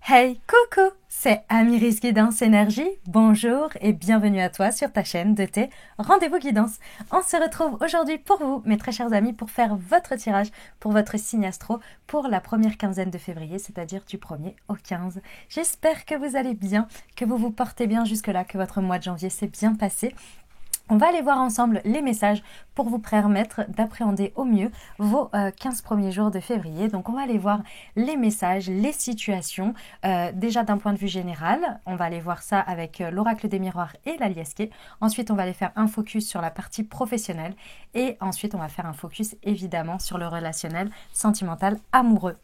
Hey, coucou, c'est Amiris Guidance Énergie. Bonjour et bienvenue à toi sur ta chaîne de tes rendez-vous guidance. On se retrouve aujourd'hui pour vous, mes très chers amis, pour faire votre tirage pour votre signe astro pour la première quinzaine de février, c'est-à-dire du 1er au 15. J'espère que vous allez bien, que vous vous portez bien jusque-là, que votre mois de janvier s'est bien passé. On va aller voir ensemble les messages pour vous permettre d'appréhender au mieux vos 15 premiers jours de février. Donc on va aller voir les messages, les situations, déjà d'un point de vue général. On va aller voir ça avec l'oracle des miroirs et la liesquée. Ensuite on va aller faire un focus sur la partie professionnelle. Et ensuite on va faire un focus évidemment sur le relationnel, sentimental, amoureux.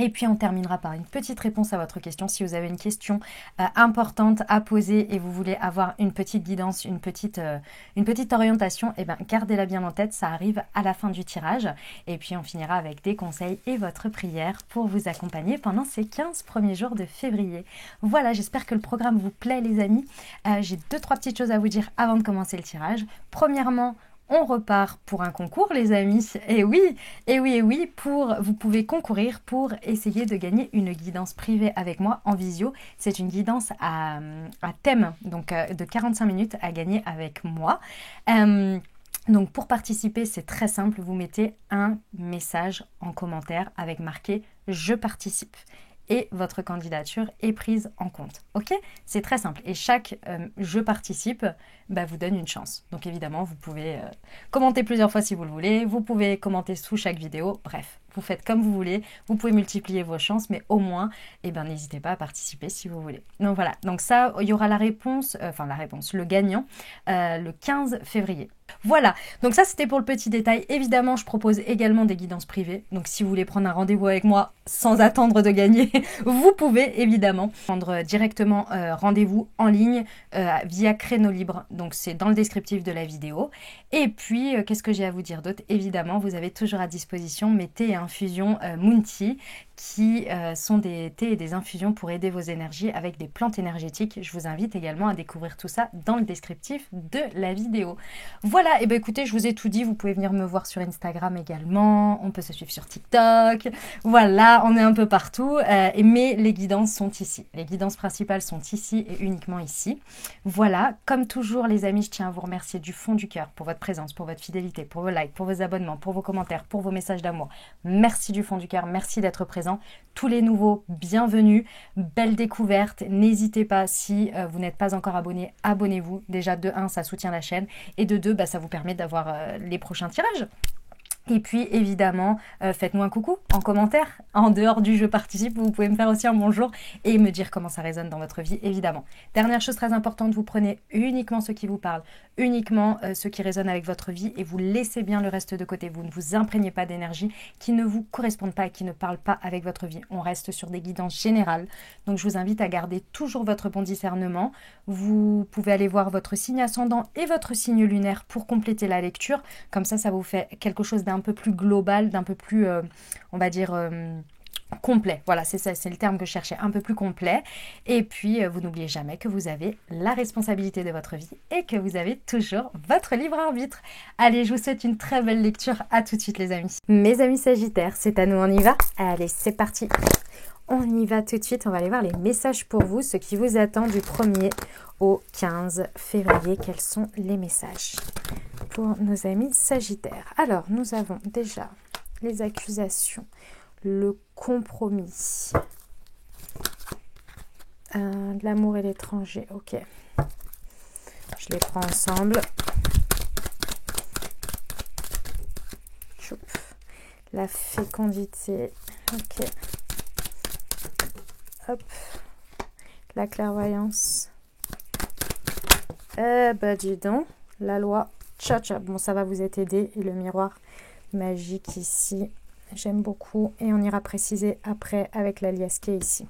Et puis on terminera par une petite réponse à votre question. Si vous avez une question importante à poser et vous voulez avoir une petite guidance, une petite orientation, eh bien gardez-la bien en tête, ça arrive à la fin du tirage. Et puis on finira avec des conseils et votre prière pour vous accompagner pendant ces 15 premiers jours de février. Voilà, j'espère que le programme vous plaît les amis. J'ai 2-3 petites choses à vous dire avant de commencer le tirage. Premièrement, on repart pour un concours les amis, et oui, vous pouvez concourir pour essayer de gagner une guidance privée avec moi en visio. C'est une guidance à thème, donc de 45 minutes à gagner avec moi. Donc pour participer, c'est très simple, vous mettez un message en commentaire avec marqué « Je participe » et votre candidature est prise en compte. Ok? C'est très simple. Et chaque je participe vous donne une chance. Donc évidemment, vous pouvez commenter plusieurs fois si vous le voulez. Vous pouvez commenter sous chaque vidéo. Bref, vous faites comme vous voulez. Vous pouvez multiplier vos chances, mais au moins, n'hésitez pas à participer si vous voulez. Donc voilà. Donc ça, il y aura la réponse, le gagnant, le 15 février. Voilà, donc ça c'était pour le petit détail. Évidemment, je propose également des guidances privées. Donc si vous voulez prendre un rendez-vous avec moi sans attendre de gagner, vous pouvez évidemment prendre directement rendez-vous en ligne via Créneau Libre. Donc c'est dans le descriptif de la vidéo. Et puis, qu'est-ce que j'ai à vous dire d'autre? Évidemment, vous avez toujours à disposition mes thés et infusions Moon Tea qui sont des thés et des infusions pour aider vos énergies avec des plantes énergétiques. Je vous invite également à découvrir tout ça dans le descriptif de la vidéo. Voilà, et écoutez, je vous ai tout dit, vous pouvez venir me voir sur Instagram également, on peut se suivre sur TikTok, voilà, on est un peu partout, mais les guidances sont ici. Les guidances principales sont ici et uniquement ici. Voilà, comme toujours les amis, je tiens à vous remercier du fond du cœur pour votre présence, pour votre fidélité, pour vos likes, pour vos abonnements, pour vos commentaires, pour vos messages d'amour. Merci du fond du cœur, merci d'être présent. Tous les nouveaux, bienvenue, belle découverte. N'hésitez pas, si vous n'êtes pas encore abonné, abonnez-vous. Déjà de 1, ça soutient la chaîne et de 2, ça vous permet d'avoir les prochains tirages. Et puis évidemment, faites-moi un coucou en commentaire. En dehors du je participe, vous pouvez me faire aussi un bonjour et me dire comment ça résonne dans votre vie, évidemment. Dernière chose très importante, vous prenez uniquement ce qui vous parle, uniquement ce qui résonne avec votre vie et vous laissez bien le reste de côté. Vous ne vous imprégnez pas d'énergie qui ne vous correspondent pas et qui ne parlent pas avec votre vie. On reste sur des guidances générales. Donc je vous invite à garder toujours votre bon discernement. Vous pouvez aller voir votre signe ascendant et votre signe lunaire pour compléter la lecture. Comme ça vous fait quelque chose d'un peu plus global, d'un peu plus, on va dire, complet. Voilà, c'est ça, c'est le terme que je cherchais, un peu plus complet. Et puis, vous n'oubliez jamais que vous avez la responsabilité de votre vie et que vous avez toujours votre libre arbitre. Allez, je vous souhaite une très belle lecture. À tout de suite, les amis. Mes amis Sagittaires, c'est à nous, on y va? Allez, c'est parti. On y va tout de suite, on va aller voir les messages pour vous, ce qui vous attend du 1er au 15 février. Quels sont les messages pour nos amis Sagittaires? Alors, nous avons déjà les accusations, le compromis, l'amour et l'étranger. Ok, je les prends ensemble. Choup. La fécondité. Ok. Hop, la clairvoyance. Dis donc, la loi. Tcha, bon, ça va vous être aidé. Et le miroir magique ici, j'aime beaucoup. Et on ira préciser après avec la liesquée ici.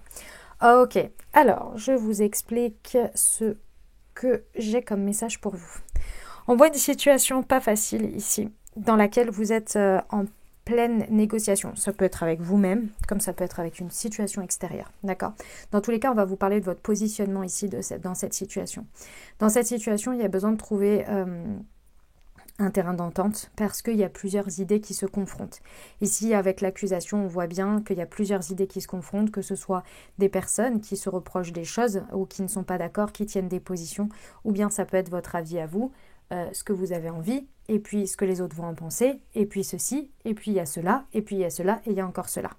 Ok, alors, je vous explique ce que j'ai comme message pour vous. On voit une situation pas facile ici, dans laquelle vous êtes en pleine négociation. Ça peut être avec vous-même, comme ça peut être avec une situation extérieure. D'accord? Dans tous les cas, on va vous parler de votre positionnement ici dans cette situation. Dans cette situation, il y a besoin de trouver un terrain d'entente parce qu'il y a plusieurs idées qui se confrontent. Ici, avec l'accusation, on voit bien qu'il y a plusieurs idées qui se confrontent, que ce soit des personnes qui se reprochent des choses ou qui ne sont pas d'accord, qui tiennent des positions, ou bien ça peut être votre avis à vous, ce que vous avez envie, et puis ce que les autres vont en penser, et puis ceci, et puis il y a cela, et puis il y a cela, et il y a encore cela.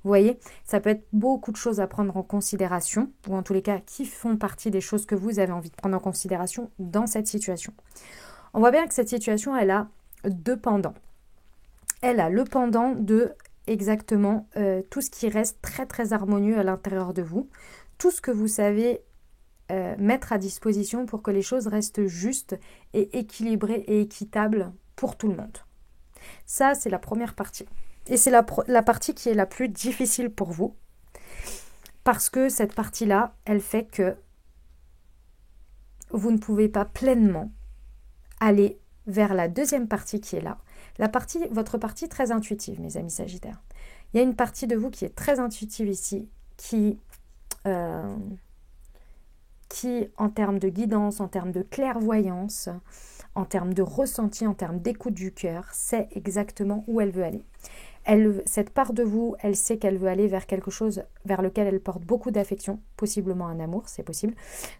Vous voyez, ça peut être beaucoup de choses à prendre en considération, ou en tous les cas qui font partie des choses que vous avez envie de prendre en considération dans cette situation. On voit bien que cette situation, elle a deux pendants. Elle a le pendant de exactement tout ce qui reste très très harmonieux à l'intérieur de vous, tout ce que vous savez mettre à disposition pour que les choses restent justes et équilibrées et équitables pour tout le monde. Ça, c'est la première partie. Et c'est la partie qui est la plus difficile pour vous, parce que cette partie-là, elle fait que vous ne pouvez pas pleinement aller vers la deuxième partie qui est là. Votre partie très intuitive, mes amis Sagittaires. Il y a une partie de vous qui est très intuitive ici, qui en termes de guidance, en termes de clairvoyance, en termes de ressenti, en termes d'écoute du cœur, sait exactement où elle veut aller. Cette part de vous, elle sait qu'elle veut aller vers quelque chose vers lequel elle porte beaucoup d'affection, possiblement un amour, c'est possible.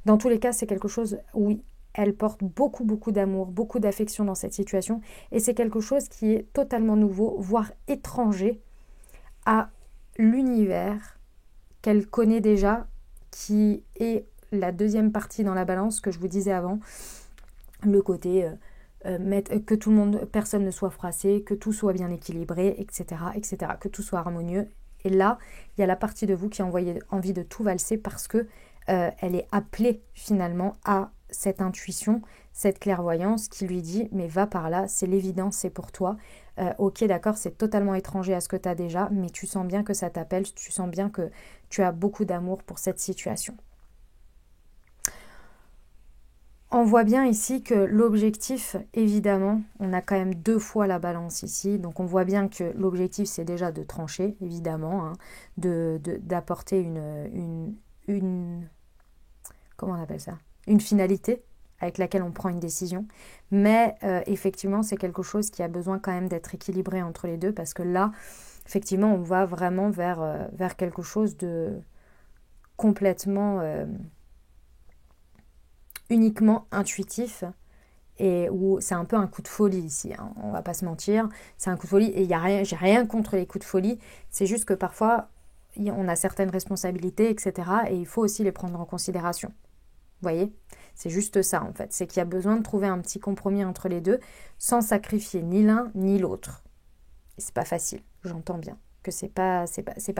Dans tous les cas, c'est quelque chose où elle porte beaucoup, beaucoup d'amour, beaucoup d'affection dans cette situation. Et c'est quelque chose qui est totalement nouveau, voire étranger à l'univers qu'elle connaît déjà, qui est la deuxième partie dans la balance que je vous disais avant, le côté que tout le monde, personne ne soit froissé, que tout soit bien équilibré, etc., etc., que tout soit harmonieux. Et là, il y a la partie de vous qui a envie de tout valser parce que elle est appelée finalement à cette intuition, cette clairvoyance qui lui dit mais va par là, c'est l'évidence, c'est pour toi. Ok, d'accord, c'est totalement étranger à ce que tu as déjà, mais tu sens bien que ça t'appelle, tu sens bien que tu as beaucoup d'amour pour cette situation. On voit bien ici que l'objectif, évidemment, on a quand même 2 fois la balance ici, donc on voit bien que l'objectif c'est déjà de trancher, évidemment, hein, d'apporter comment on appelle ça, une finalité avec laquelle on prend une décision, mais effectivement c'est quelque chose qui a besoin quand même d'être équilibré entre les deux, parce que là, effectivement, on va vraiment vers quelque chose de complètement uniquement intuitif, et où c'est un peu un coup de folie ici, hein, on va pas se mentir, c'est un coup de folie, et j'ai rien contre les coups de folie, c'est juste que parfois on a certaines responsabilités, etc., et il faut aussi les prendre en considération. Vous voyez, c'est juste ça en fait, c'est qu'il y a besoin de trouver un petit compromis entre les deux, sans sacrifier ni l'un ni l'autre. Et c'est pas facile, j'entends bien que c'est pas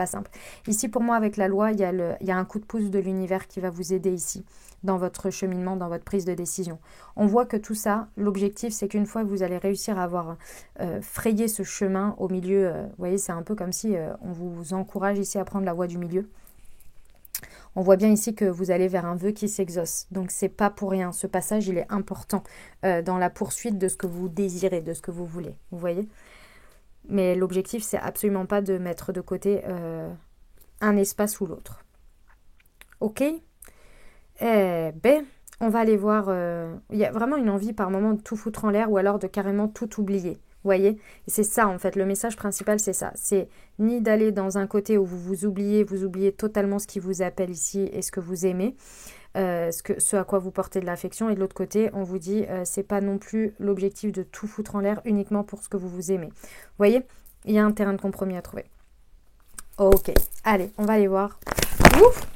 simple. Ici pour moi avec la loi, il y a un coup de pouce de l'univers qui va vous aider ici, dans votre cheminement, dans votre prise de décision. On voit que tout ça, l'objectif c'est qu'une fois que vous allez réussir à avoir frayé ce chemin au milieu, vous voyez, c'est un peu comme si on vous encourage ici à prendre la voie du milieu. On voit bien ici que vous allez vers un vœu qui s'exauce. Donc c'est pas pour rien. Ce passage, il est important dans la poursuite de ce que vous désirez, de ce que vous voulez. Vous voyez ? Mais l'objectif, c'est absolument pas de mettre de côté un espace ou l'autre. Ok ? Eh ben, on va aller voir. Il y a vraiment une envie par moment de tout foutre en l'air ou alors de carrément tout oublier. Vous voyez ? Et c'est ça en fait, le message principal c'est ça. C'est ni d'aller dans un côté où vous oubliez totalement ce qui vous appelle ici et ce que vous aimez, ce à quoi vous portez de l'affection, et de l'autre côté on vous dit c'est pas non plus l'objectif de tout foutre en l'air uniquement pour ce que vous aimez. Vous voyez ? Il y a un terrain de compromis à trouver. Ok, allez, on va aller voir. Ouf !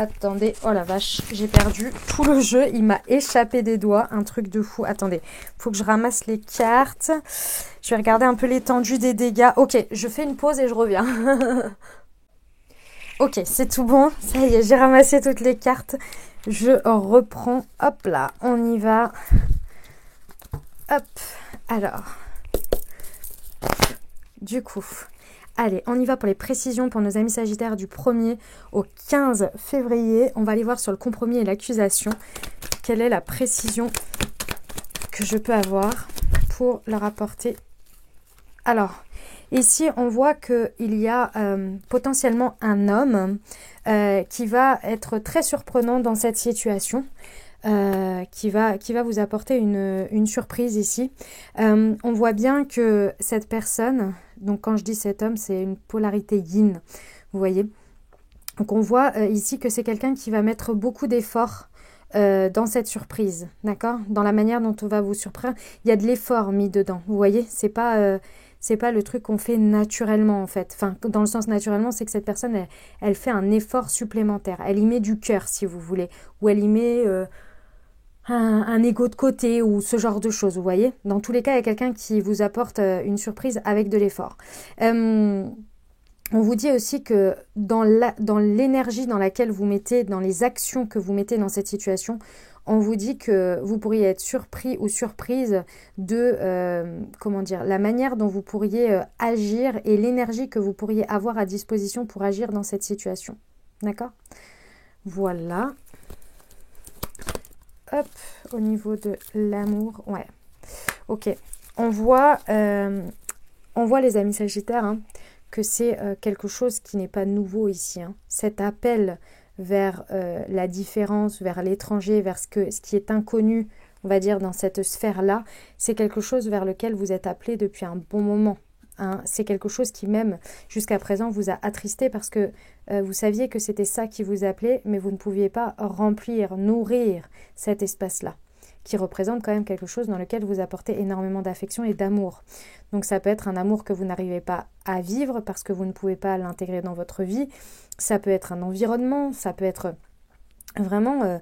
Attendez, oh la vache, j'ai perdu tout le jeu, il m'a échappé des doigts, un truc de fou. Attendez, faut que je ramasse les cartes. Je vais regarder un peu l'étendue des dégâts. Ok, je fais une pause et je reviens. Ok, c'est tout bon, ça y est, j'ai ramassé toutes les cartes. Je reprends, hop là, on y va. Hop, alors. Du coup... Allez, on y va pour les précisions pour nos amis Sagittaires du 1er au 15 février. On va aller voir sur le compromis et l'accusation. Quelle est la précision que je peux avoir pour leur apporter. Alors, ici, on voit qu'il y a potentiellement un homme qui va être très surprenant dans cette situation. qui va vous apporter une surprise ici. On voit bien que cette personne, donc quand je dis cet homme, c'est une polarité yin, vous voyez. Donc on voit ici que c'est quelqu'un qui va mettre beaucoup d'efforts dans cette surprise, d'accord? Dans la manière dont on va vous surprendre, il y a de l'effort mis dedans, vous voyez? C'est pas le truc qu'on fait naturellement en fait. Enfin, dans le sens naturellement, c'est que cette personne, elle fait un effort supplémentaire. Elle y met du cœur, si vous voulez. Ou elle y met un ego de côté ou ce genre de choses, vous voyez. Dans tous les cas, il y a quelqu'un qui vous apporte une surprise avec de l'effort. On vous dit aussi que dans l'énergie dans laquelle vous mettez, dans les actions que vous mettez dans cette situation, on vous dit que vous pourriez être surpris ou surprise de, comment dire, la manière dont vous pourriez agir et l'énergie que vous pourriez avoir à disposition pour agir dans cette situation. D'accord? Voilà. Hop, au niveau de l'amour, ouais. Ok, on voit les amis Sagittaires, hein, que c'est quelque chose qui n'est pas nouveau ici. Hein. Cet appel vers la différence, vers l'étranger, vers ce qui est inconnu, on va dire, dans cette sphère-là, c'est quelque chose vers lequel vous êtes appelé depuis un bon moment. Hein. C'est quelque chose qui même jusqu'à présent vous a attristé parce que vous saviez que c'était ça qui vous appelait, mais vous ne pouviez pas remplir, nourrir cet espace-là, qui représente quand même quelque chose dans lequel vous apportez énormément d'affection et d'amour. Donc ça peut être un amour que vous n'arrivez pas à vivre parce que vous ne pouvez pas l'intégrer dans votre vie, ça peut être un environnement, ça peut être vraiment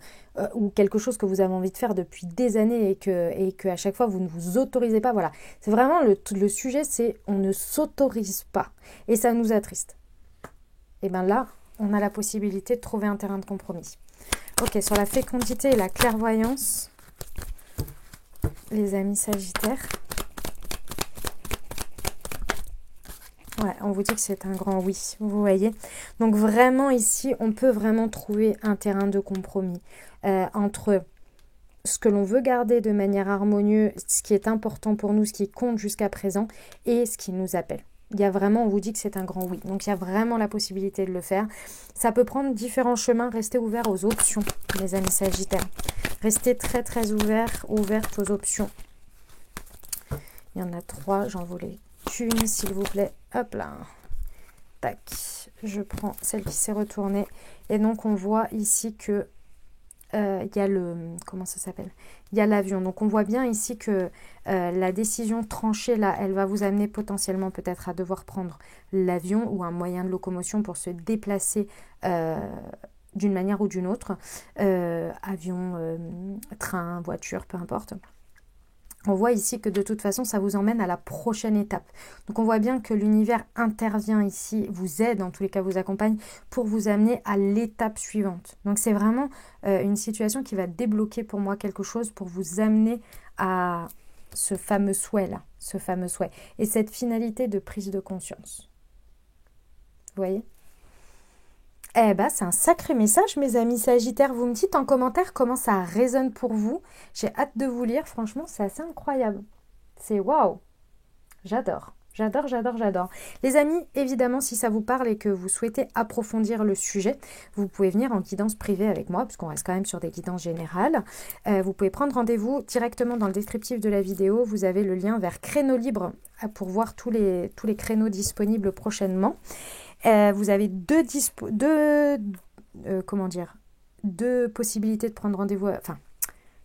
ou quelque chose que vous avez envie de faire depuis des années et que à chaque fois vous ne vous autorisez pas. Voilà, c'est vraiment le sujet, c'est on ne s'autorise pas et ça nous attriste. Et bien là, on a la possibilité de trouver un terrain de compromis. Ok, sur la fécondité et la clairvoyance, les amis Sagittaires. Ouais, on vous dit que c'est un grand oui, vous voyez. Donc vraiment ici, on peut vraiment trouver un terrain de compromis entre ce que l'on veut garder de manière harmonieuse, ce qui est important pour nous, ce qui compte jusqu'à présent, et ce qui nous appelle. Il y a vraiment, on vous dit que c'est un grand oui. Donc il y a vraiment la possibilité de le faire. Ça peut prendre différents chemins. Restez ouverts aux options, les amis Sagittaires. Restez très très ouvertes aux options. Il y en a 3, j'en voulais une, s'il vous plaît. Hop là. Tac. Je prends celle qui s'est retournée. Et donc, on voit ici que il y a le... Comment ça s'appelle? Il y a l'avion. Donc, on voit bien ici que la décision tranchée, là, elle va vous amener potentiellement peut-être à devoir prendre l'avion ou un moyen de locomotion pour se déplacer d'une manière ou d'une autre. Avion, train, voiture, peu importe. On voit ici que de toute façon, ça vous emmène à la prochaine étape. Donc, on voit bien que l'univers intervient ici, vous aide, en tous les cas, vous accompagne pour vous amener à l'étape suivante. Donc, c'est vraiment une situation qui va débloquer pour moi quelque chose pour vous amener à ce fameux souhait-là, ce fameux souhait. Et cette finalité de prise de conscience. Vous voyez ? Eh ben, c'est un sacré message, mes amis Sagittaires. Vous me dites en commentaire comment ça résonne pour vous. J'ai hâte de vous lire. Franchement, c'est assez incroyable. C'est waouh. J'adore. J'adore, j'adore, j'adore. Les amis, évidemment, si ça vous parle et que vous souhaitez approfondir le sujet, vous pouvez venir en guidance privée avec moi, puisqu'on reste quand même sur des guidances générales. Vous pouvez prendre rendez-vous directement dans le descriptif de la vidéo. Vous avez le lien vers Créneau Libre pour voir tous les créneaux disponibles prochainement. Vous avez deux possibilités de prendre rendez-vous, enfin,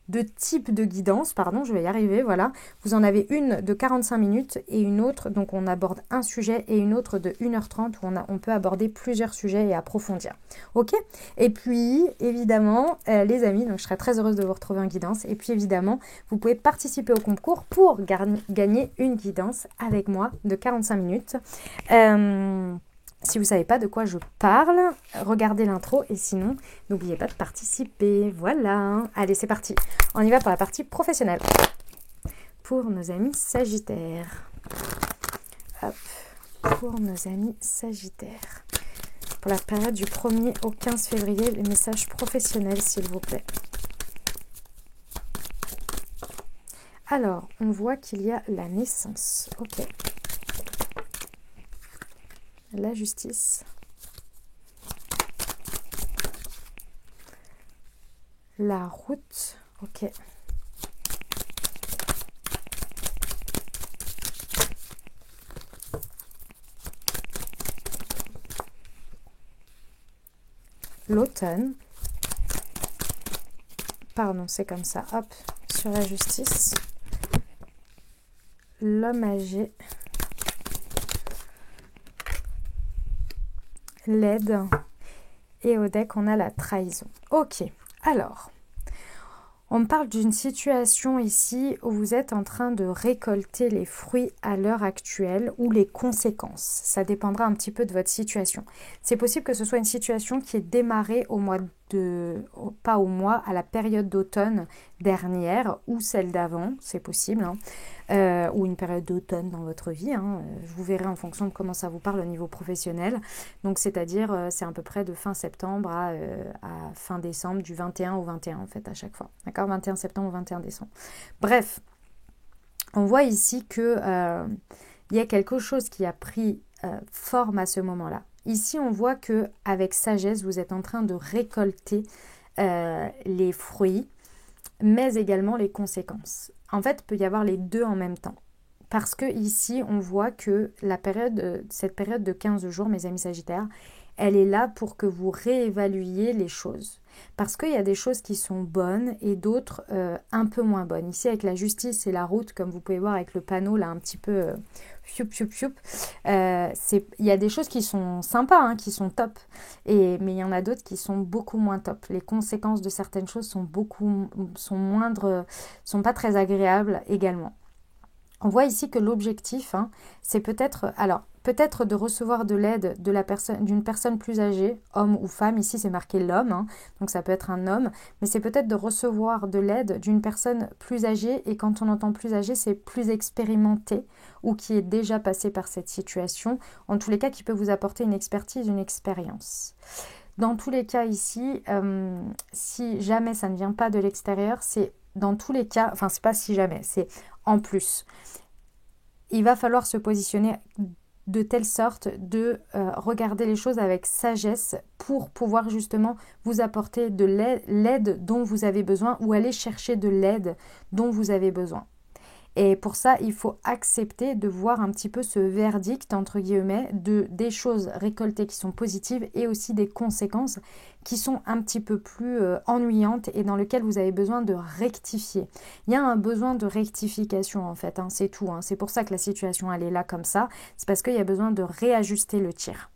deux types de guidance, pardon, je vais y arriver, voilà. Vous en avez une de 45 minutes et une autre, donc on aborde un sujet, et une autre de 1h30 où on peut aborder plusieurs sujets et approfondir. Ok? Et puis, évidemment, les amis, donc je serais très heureuse de vous retrouver en guidance. Et puis, évidemment, vous pouvez participer au concours pour gagner une guidance avec moi de 45 minutes. Si vous ne savez pas de quoi je parle, regardez l'intro et sinon, n'oubliez pas de participer. Voilà. Allez, c'est parti. On y va pour la partie professionnelle. Pour nos amis Sagittaires. Hop. Pour nos amis Sagittaires. Pour la période du 1er au 15 février, les messages professionnels, s'il vous plaît. Alors, on voit qu'il y a la naissance. Ok. La justice, La route, ok. L'automne. Pardon, c'est comme ça. Hop, sur la justice. L'homme âgé. L'aide. Et au deck, on a la trahison. Ok, alors, on me parle d'une situation ici où vous êtes en train de récolter les fruits à l'heure actuelle ou les conséquences. Ça dépendra un petit peu de votre situation. C'est possible que ce soit une situation qui est démarrée au mois pas au mois, à la période d'automne dernière ou celle d'avant, c'est possible, hein, ou une période d'automne dans votre vie. Vous verrez en fonction de comment ça vous parle au niveau professionnel. Donc, c'est-à-dire, c'est à peu près de fin septembre à fin décembre, du 21 au 21 en fait, à chaque fois. D'accord, 21 septembre au 21 décembre. Bref, on voit ici que il y a quelque chose qui a pris forme à ce moment-là. Ici, on voit que avec sagesse, vous êtes en train de récolter les fruits, mais également les conséquences. En fait, il peut y avoir les deux en même temps. Parce que ici, on voit que cette période de 15 jours, mes amis Sagittaires, elle est là pour que vous réévaluiez les choses. Parce qu'il y a des choses qui sont bonnes et d'autres un peu moins bonnes. Ici, avec la justice et la route, comme vous pouvez voir avec le panneau, là, un petit peu il y a des choses qui sont sympas, hein, qui sont top. Mais il y en a d'autres qui sont beaucoup moins top. Les conséquences de certaines choses sont moindres, sont pas très agréables également. On voit ici que l'objectif, c'est peut-être de recevoir de l'aide d'une personne plus âgée, homme ou femme. Ici, c'est marqué l'homme, donc ça peut être un homme. Mais c'est peut-être de recevoir de l'aide d'une personne plus âgée. Et quand on entend plus âgée, c'est plus expérimenté ou qui est déjà passé par cette situation. En tous les cas, qui peut vous apporter une expertise, une expérience. Dans tous les cas ici, si jamais ça ne vient pas de l'extérieur, c'est dans tous les cas, enfin c'est pas si jamais, c'est en plus. Il va falloir se positionner de telle sorte de regarder les choses avec sagesse pour pouvoir justement vous apporter de l'aide dont vous avez besoin ou aller chercher de l'aide dont vous avez besoin. Et pour ça, il faut accepter de voir un petit peu ce verdict, entre guillemets, des choses récoltées qui sont positives et aussi des conséquences qui sont un petit peu plus ennuyantes et dans lesquelles vous avez besoin de rectifier. Il y a un besoin de rectification en fait, c'est tout. C'est pour ça que la situation elle est là comme ça. C'est parce qu'il y a besoin de réajuster le tir.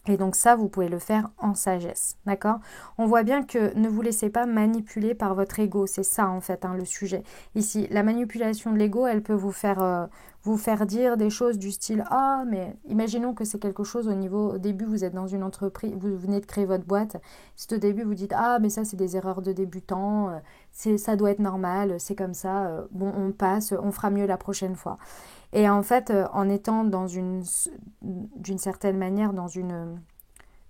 Et donc ça, vous pouvez le faire en sagesse, d'accord? On voit bien que ne vous laissez pas manipuler par votre ego, c'est ça en fait le sujet. Ici, la manipulation de l'ego, elle peut vous faire dire des choses du style « Ah, mais imaginons que c'est quelque chose au début, vous êtes dans une entreprise, vous venez de créer votre boîte, c'est au début, vous dites « Ah, mais ça, c'est des erreurs de débutants, ça doit être normal, c'est comme ça, bon, on passe, on fera mieux la prochaine fois. » Et en fait, en étant d'une certaine manière dans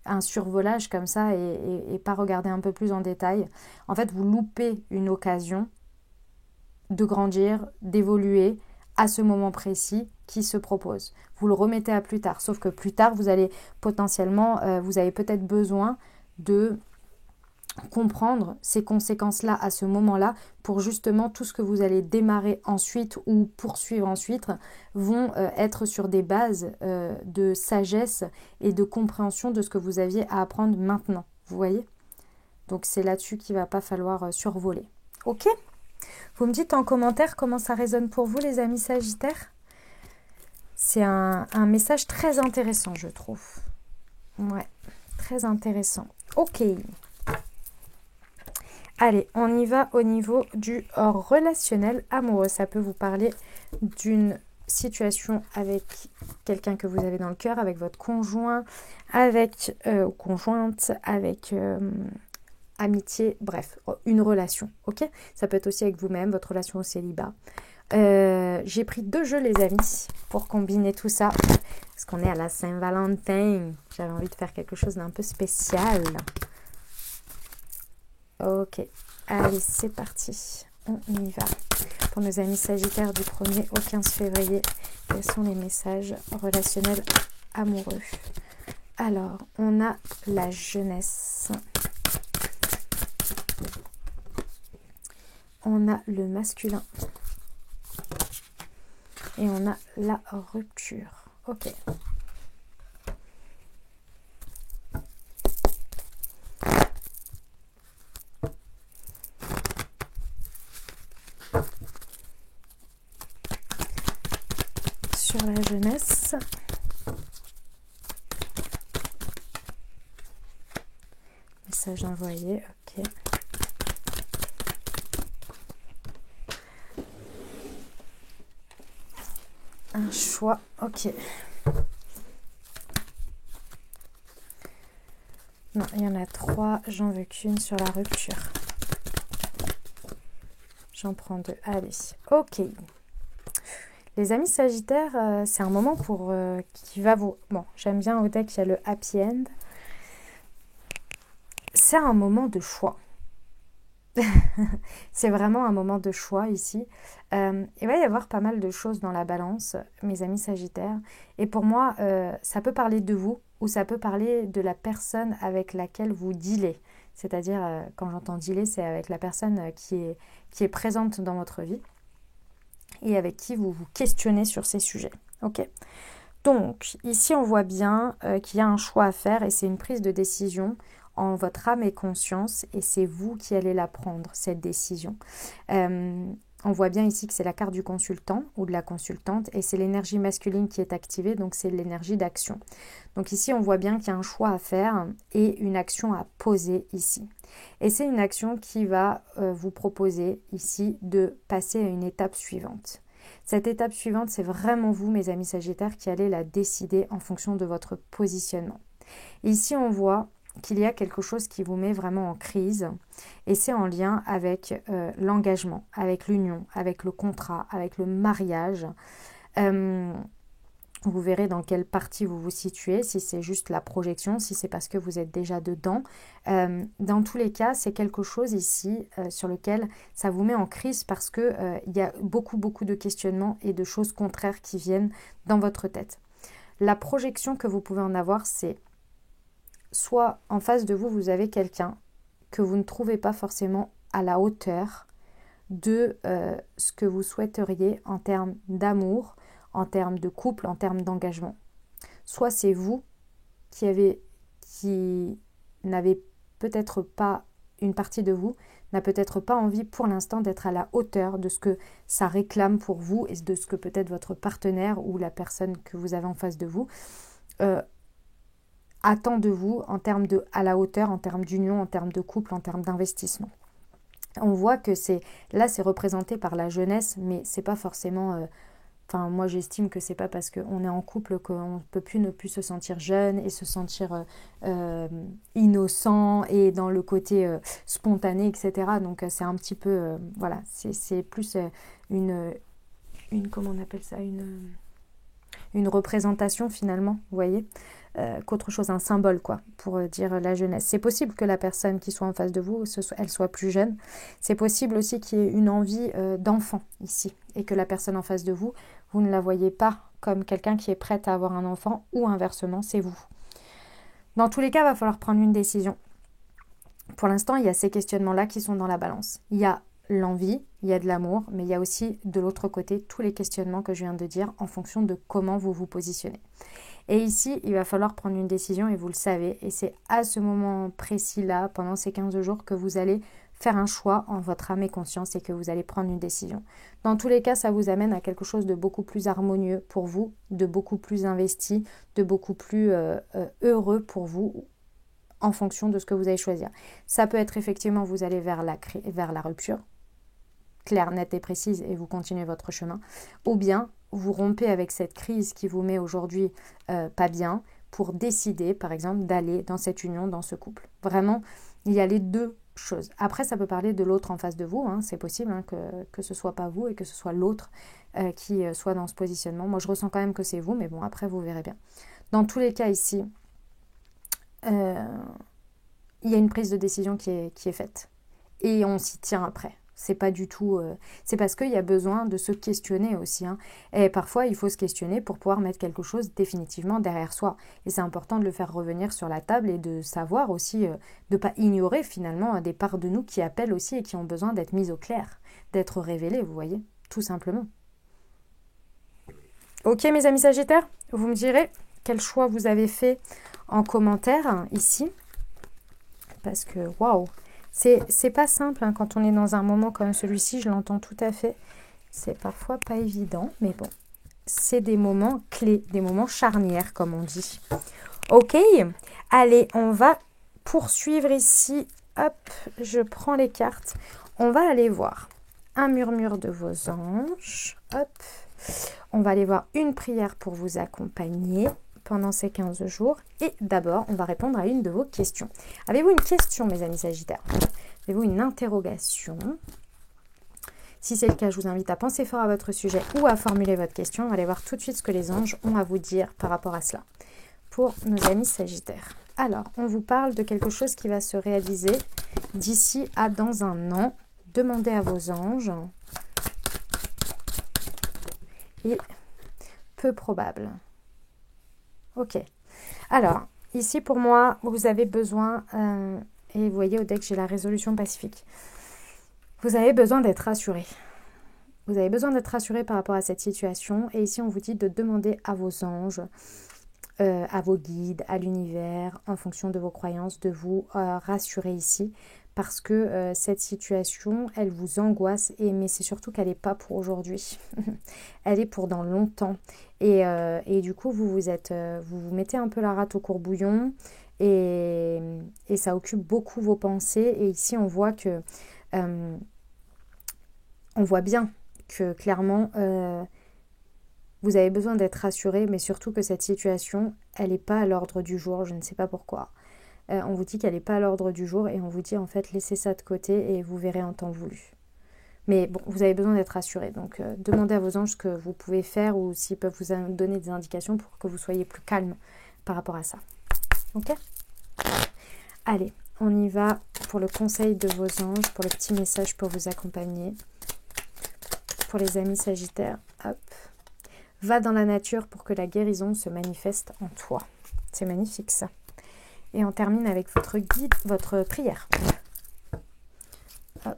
un survolage comme ça et pas regarder un peu plus en détail, en fait, vous loupez une occasion de grandir, d'évoluer à ce moment précis qui se propose. Vous le remettez à plus tard, sauf que plus tard, vous allez potentiellement, vous avez peut-être besoin de comprendre ces conséquences-là à ce moment-là pour justement tout ce que vous allez démarrer ensuite ou poursuivre ensuite vont être sur des bases de sagesse et de compréhension de ce que vous aviez à apprendre maintenant. Vous voyez? Donc c'est là-dessus qu'il ne va pas falloir survoler. Ok? Vous me dites en commentaire comment ça résonne pour vous les amis Sagittaires? C'est un message très intéressant je trouve. Ouais, très intéressant. Ok. Allez, on y va au niveau du relationnel amoureux. Ça peut vous parler d'une situation avec quelqu'un que vous avez dans le cœur, avec votre conjoint, avec conjointe, avec amitié, bref, une relation, ok? Ça peut être aussi avec vous-même, votre relation au célibat. J'ai pris 2 jeux, les amis, pour combiner tout ça. Parce qu'on est à la Saint-Valentin. J'avais envie de faire quelque chose d'un peu spécial. Ok, allez, c'est parti. On y va. Pour nos amis Sagittaires du 1er au 15 février, quels sont les messages relationnels amoureux? Alors, on a la jeunesse. on a le masculin. Et on a la rupture. Ok. Sur la jeunesse. Message envoyé, ok. Un choix, ok. Non, il y en a 3, j'en veux qu'une sur la rupture. J'en prends 2, allez, ok. Les amis Sagittaires, c'est un moment pour qui va vous... Bon, j'aime bien au deck, il y a le happy end. C'est un moment de choix. C'est vraiment un moment de choix ici. Il va y avoir pas mal de choses dans la balance, mes amis Sagittaires. Et pour moi, ça peut parler de vous ou ça peut parler de la personne avec laquelle vous dealez. C'est-à-dire, quand j'entends dealer, c'est avec la personne qui est présente dans votre vie et avec qui vous vous questionnez sur ces sujets. Ok. Donc, ici, on voit bien qu'il y a un choix à faire et c'est une prise de décision en votre âme et conscience et c'est vous qui allez la prendre, cette décision. On voit bien ici que c'est la carte du consultant ou de la consultante et c'est l'énergie masculine qui est activée, donc c'est l'énergie d'action. Donc ici, on voit bien qu'il y a un choix à faire et une action à poser ici. Et c'est une action qui va vous proposer ici de passer à une étape suivante. Cette étape suivante, c'est vraiment vous, mes amis Sagittaires, qui allez la décider en fonction de votre positionnement. Ici, on voit qu'il y a quelque chose qui vous met vraiment en crise et c'est en lien avec l'engagement, avec l'union, avec le contrat, avec le mariage. Vous verrez dans quelle partie vous vous situez, si c'est juste la projection, si c'est parce que vous êtes déjà dedans. Dans tous les cas, c'est quelque chose ici sur lequel ça vous met en crise parce que il y a beaucoup de questionnements et de choses contraires qui viennent dans votre tête. La projection que vous pouvez en avoir, c'est soit en face de vous, vous avez quelqu'un que vous ne trouvez pas forcément à la hauteur de ce que vous souhaiteriez en termes d'amour, en termes de couple, en termes d'engagement. Soit c'est vous qui n'avez peut-être pas, une partie de vous n'a peut-être pas envie pour l'instant d'être à la hauteur de ce que ça réclame pour vous et de ce que peut-être votre partenaire ou la personne que vous avez en face de vous attend de vous en termes de à la hauteur, en termes d'union, en termes de couple, en termes d'investissement. On voit que c'est représenté par la jeunesse, mais c'est pas forcément. Moi j'estime que c'est pas parce qu'on est en couple qu'on peut plus ne plus se sentir jeune et se sentir innocent et dans le côté spontané, etc. Donc c'est un petit peu voilà, c'est plus une comment on appelle ça, une représentation finalement, vous voyez, qu'autre chose, un symbole quoi, pour dire la jeunesse. C'est possible que la personne qui soit en face de vous, elle soit plus jeune. C'est possible aussi qu'il y ait une envie d'enfant ici et que la personne en face de vous, vous ne la voyez pas comme quelqu'un qui est prête à avoir un enfant ou inversement, c'est vous. Dans tous les cas, il va falloir prendre une décision. Pour l'instant, il y a ces questionnements-là qui sont dans la balance. Il y a l'envie, il y a de l'amour, mais il y a aussi de l'autre côté tous les questionnements que je viens de dire en fonction de comment vous vous positionnez. Et ici, il va falloir prendre une décision et vous le savez. Et c'est à ce moment précis-là, pendant ces 15 jours, que vous allez faire un choix en votre âme et conscience et que vous allez prendre une décision. Dans tous les cas, ça vous amène à quelque chose de beaucoup plus harmonieux pour vous, de beaucoup plus investi, de beaucoup plus heureux pour vous en fonction de ce que vous allez choisir. Ça peut être effectivement, vous allez vers la rupture, claire, nette et précise, et vous continuez votre chemin, ou bien vous rompez avec cette crise qui vous met aujourd'hui pas bien pour décider, par exemple, d'aller dans cette union, dans ce couple. Vraiment, il y a les deux choses. Après, ça peut parler de l'autre en face de vous, c'est possible que ce soit pas vous et que ce soit l'autre qui soit dans ce positionnement. Moi, je ressens quand même que c'est vous, mais bon, après, vous verrez bien. Dans tous les cas ici, il y a une prise de décision qui est faite. Et on s'y tient après. C'est pas du tout... c'est parce qu'il y a besoin de se questionner aussi. Hein. Et parfois, il faut se questionner pour pouvoir mettre quelque chose définitivement derrière soi. Et c'est important de le faire revenir sur la table et de savoir aussi, de ne pas ignorer finalement des parts de nous qui appellent aussi et qui ont besoin d'être mises au clair, d'être révélées, vous voyez, tout simplement. Ok, mes amis Sagittaires, vous me direz quel choix vous avez fait en commentaire ici. Parce que, waouh, c'est pas simple hein, quand on est dans un moment comme celui-ci, je l'entends tout à fait. C'est parfois pas évident, mais bon, c'est des moments clés, des moments charnières, comme on dit. Ok, allez, on va poursuivre ici. Hop, je prends les cartes. On va aller voir un murmure de vos anges. Hop, on va aller voir une prière pour vous accompagner pendant ces 15 jours. Et d'abord, on va répondre à une de vos questions. Avez-vous une question, mes amis Sagittaires? Avez-vous une interrogation? Si c'est le cas, je vous invite à penser fort à votre sujet ou à formuler votre question. On va aller voir tout de suite ce que les anges ont à vous dire par rapport à cela. Pour nos amis Sagittaires. Alors, on vous parle de quelque chose qui va se réaliser d'ici à dans un an. Demandez à vos anges. Et peu probable. Ok. Alors, ici pour moi, vous avez besoin, et vous voyez au deck, j'ai la résolution pacifique. Vous avez besoin d'être rassuré. Vous avez besoin d'être rassuré par rapport à cette situation. Et ici, on vous dit de demander à vos anges, à vos guides, à l'univers, en fonction de vos croyances, de vous rassurer ici. Parce que cette situation, elle vous angoisse, mais c'est surtout qu'elle n'est pas pour aujourd'hui. Elle est pour dans longtemps. Et du coup, vous vous mettez un peu la rate au courbouillon et ça occupe beaucoup vos pensées. Et ici, on voit que... on voit bien que clairement, vous avez besoin d'être rassuré, mais surtout que cette situation, elle n'est pas à l'ordre du jour. Je ne sais pas pourquoi. On vous dit qu'elle n'est pas à l'ordre du jour et on vous dit en fait laissez ça de côté et vous verrez en temps voulu. Mais bon, vous avez besoin d'être rassuré. Donc demandez à vos anges ce que vous pouvez faire ou s'ils peuvent vous donner des indications pour que vous soyez plus calme par rapport à ça. Ok? Allez, on y va pour le conseil de vos anges, pour le petit message pour vous accompagner. Pour les amis Sagittaires, hop. Va dans la nature pour que la guérison se manifeste en toi. C'est magnifique ça. Et on termine avec votre guide, votre prière. Hop.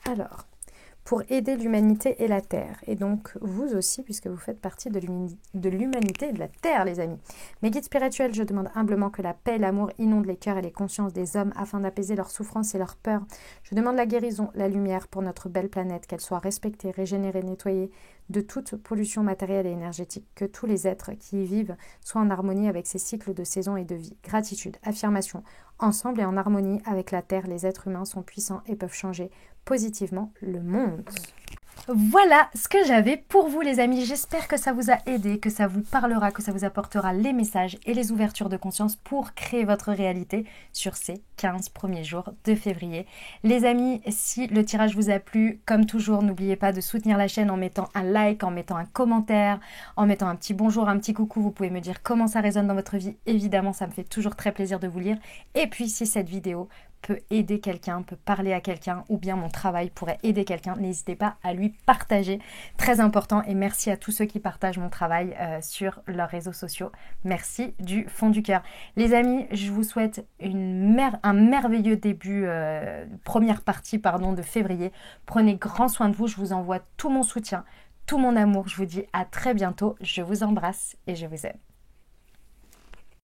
Alors, pour aider l'humanité et la Terre, et donc vous aussi, puisque vous faites partie de l'humanité et de la Terre, les amis. Mes guides spirituels, je demande humblement que la paix et l'amour inondent les cœurs et les consciences des hommes afin d'apaiser leurs souffrances et leurs peurs. Je demande la guérison, la lumière pour notre belle planète, qu'elle soit respectée, régénérée, nettoyée de toute pollution matérielle et énergétique, que tous les êtres qui y vivent soient en harmonie avec ces cycles de saison et de vie. Gratitude, affirmation, ensemble et en harmonie avec la Terre, les êtres humains sont puissants et peuvent changer positivement le monde. Voilà ce que j'avais pour vous les amis, j'espère que ça vous a aidé, que ça vous parlera, que ça vous apportera les messages et les ouvertures de conscience pour créer votre réalité sur ces 15 premiers jours de février. Les amis, si le tirage vous a plu, comme toujours, n'oubliez pas de soutenir la chaîne en mettant un like, en mettant un commentaire, en mettant un petit bonjour, un petit coucou, vous pouvez me dire comment ça résonne dans votre vie, évidemment ça me fait toujours très plaisir de vous lire. Et puis si cette vidéo peut aider quelqu'un, peut parler à quelqu'un ou bien mon travail pourrait aider quelqu'un, n'hésitez pas à lui partager, très important, et merci à tous ceux qui partagent mon travail sur leurs réseaux sociaux, merci du fond du cœur. Les amis, je vous souhaite un merveilleux début, première partie de février, prenez grand soin de vous, je vous envoie tout mon soutien, tout mon amour, je vous dis à très bientôt, je vous embrasse et je vous aime.